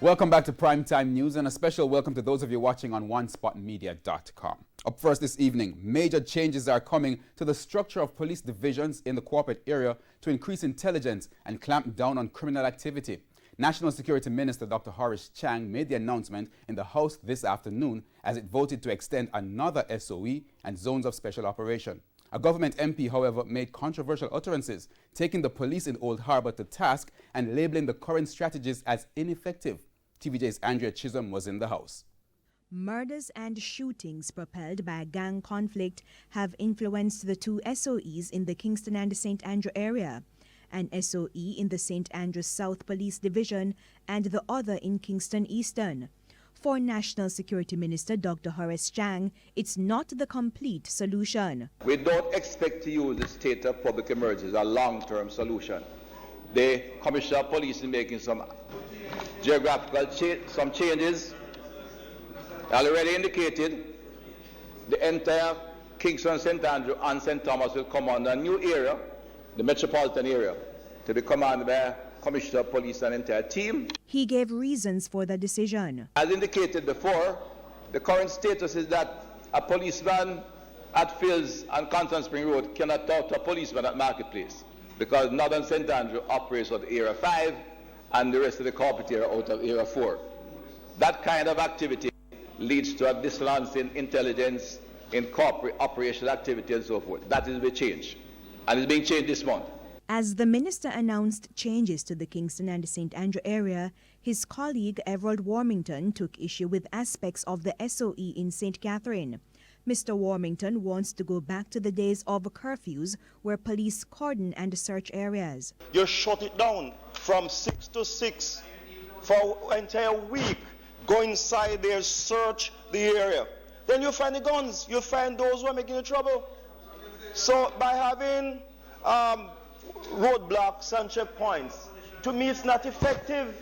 Welcome back to Primetime News, and a special welcome to those of you watching on onespotmedia.com. Up first this evening, major changes are coming to the structure of police divisions in the corporate area to increase intelligence and clamp down on criminal activity. National Security Minister Dr. Horace Chang made the announcement in the House this afternoon as it voted to extend another SOE and zones of special operation. A government MP, however, made controversial utterances, taking the police in Old Harbour to task and labeling the current strategies as ineffective. TVJ's Andrea Chisholm was in the House. Murders and shootings propelled by gang conflict have influenced the two SOEs in the Kingston and St. Andrew area. An SOE in the St. Andrews South Police Division and the other in Kingston Eastern. For National Security Minister Dr. Horace Chang, it's not the complete solution. We don't expect to use the state of public emergency as a long-term solution. The Commissioner of Police is making some geographical changes. Already indicated, the entire Kingston, St. Andrew and St. Thomas will come under a new area, the metropolitan area, to be commanded by Commissioner of Police and entire team. He gave reasons for the decision. As indicated before, the current status is that a policeman at Fields and Constance Spring Road cannot talk to a policeman at Marketplace because Northern St. Andrew operates out of Area 5 and the rest of the corporate area out of Area 4. That kind of activity leads to a dissonance in intelligence, in corporate operational activity and so forth. That is the change, and it's being changed this month. As the minister announced changes to the Kingston and St. Andrew area, his colleague Everald Warmington took issue with aspects of the SOE in St. Catherine. Mr. Warmington wants to go back to the days of curfews where police cordon and search areas. You shut it down from 6 to 6 for an entire week. Go inside there, search the area. Then you find the guns, you find those who are making the trouble. So by having roadblocks and checkpoints, to me it's not effective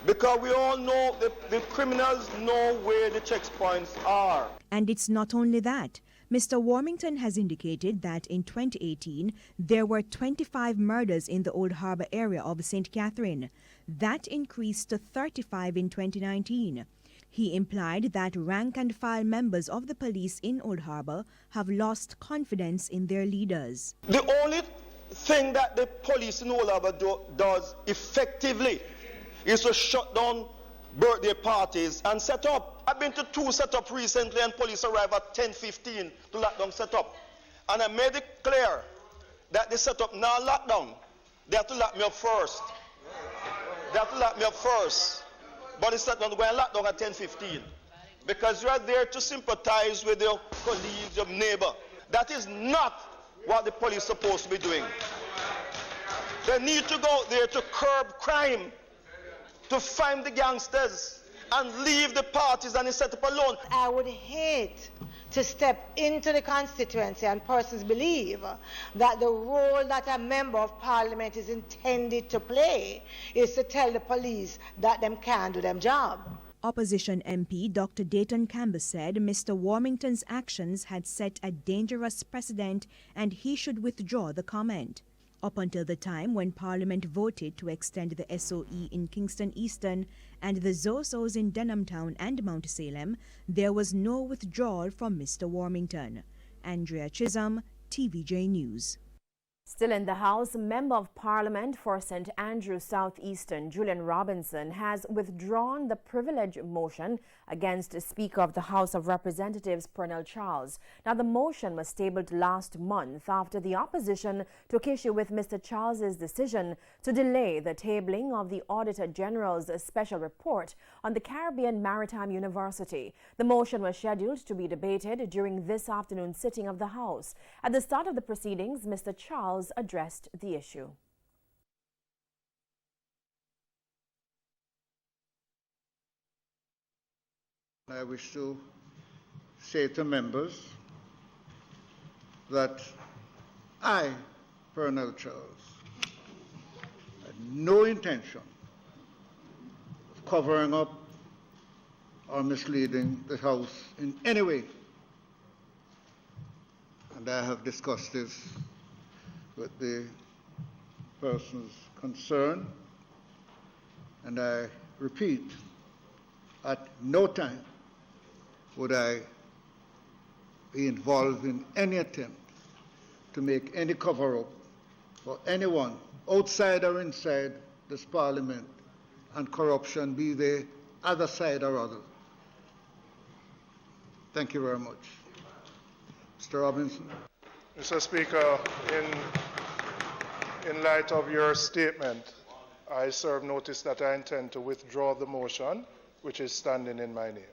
because we all know the criminals know where the checkpoints are. And it's not only that. Mr. Warmington has indicated that in 2018, there were 25 murders in the Old Harbour area of St. Catherine. That increased to 35 in 2019. He implied that rank-and-file members of the police in Old Harbour have lost confidence in their leaders. The only thing that the police in Old Harbour does effectively is to shut down birthday parties and set up. I've been to 2 set-up recently and police arrive at 10:15 to lock down set-up. And I made it clear that the set-up now locked down. They have to lock me up first. They have to lock me up first. But the set-up going to lock down at 10:15. Because you are there to sympathize with your colleagues, your neighbor. That is not what the police is supposed to be doing. They need to go out there to curb crime, to find the gangsters and leave the parties and the setup alone. I would hate to step into the constituency and persons believe that the role that a member of parliament is intended to play is to tell the police that them can't do their job. Opposition MP Dr. Dayton Campbell said Mr. Warmington's actions had set a dangerous precedent and he should withdraw the comment. Up until the time when Parliament voted to extend the SOE in Kingston Eastern and the ZOSOs in Denham Town and Mount Salem, there was no withdrawal from Mr. Warmington. Andrea Chisholm, TVJ News. Still in the House, Member of Parliament for St. Andrew South Eastern, Julian Robinson, has withdrawn the privilege motion against Speaker of the House of Representatives, Pernell Charles. Now, the motion was tabled last month after the opposition took issue with Mr. Charles's decision to delay the tabling of the Auditor General's special report on the Caribbean Maritime University. The motion was scheduled to be debated during this afternoon's sitting of the House. At the start of the proceedings, Mr. Charles addressed the issue. I wish to say to members that I, Pernell Charles, had no intention of covering up or misleading the House in any way. And I have discussed this with the persons concerned, And I repeat, at no time would I be involved in any attempt to make any cover-up for anyone outside or inside this Parliament and corruption, be they other side or other. Thank you very much. Mr. Robinson. Mr. Speaker, in light of your statement, I serve notice that I intend to withdraw the motion which is standing in my name.